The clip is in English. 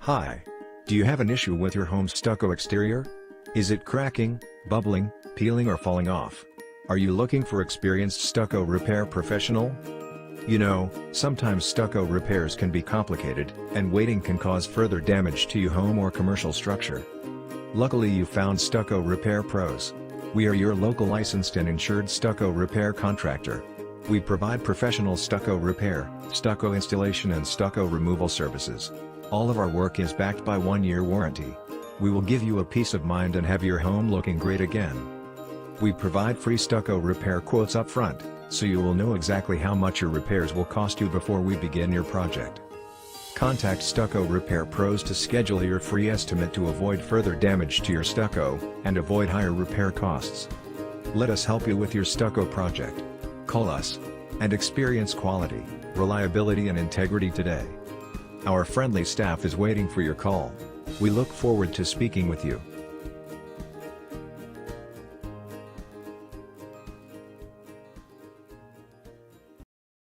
Hi. Do you have an issue with your home's stucco exterior? Is it cracking, bubbling, peeling or falling off? Are you looking for experienced stucco repair professional? You know, sometimes stucco repairs can be complicated, and waiting can cause further damage to your home or commercial structure. Luckily you found Stucco Repair Pros. We are your local licensed and insured stucco repair contractor. We provide professional stucco repair, stucco installation and stucco removal services. All of our work is backed by 1-year warranty. We will give you a peace of mind and have your home looking great again. We provide free stucco repair quotes up front, so you will know exactly how much your repairs will cost you before we begin your project. Contact Stucco Repair Pros to schedule your free estimate to avoid further damage to your stucco, and avoid higher repair costs. Let us help you with your stucco project. Call us and experience quality, reliability and integrity today. Our friendly staff is waiting for your call. We look forward to speaking with you.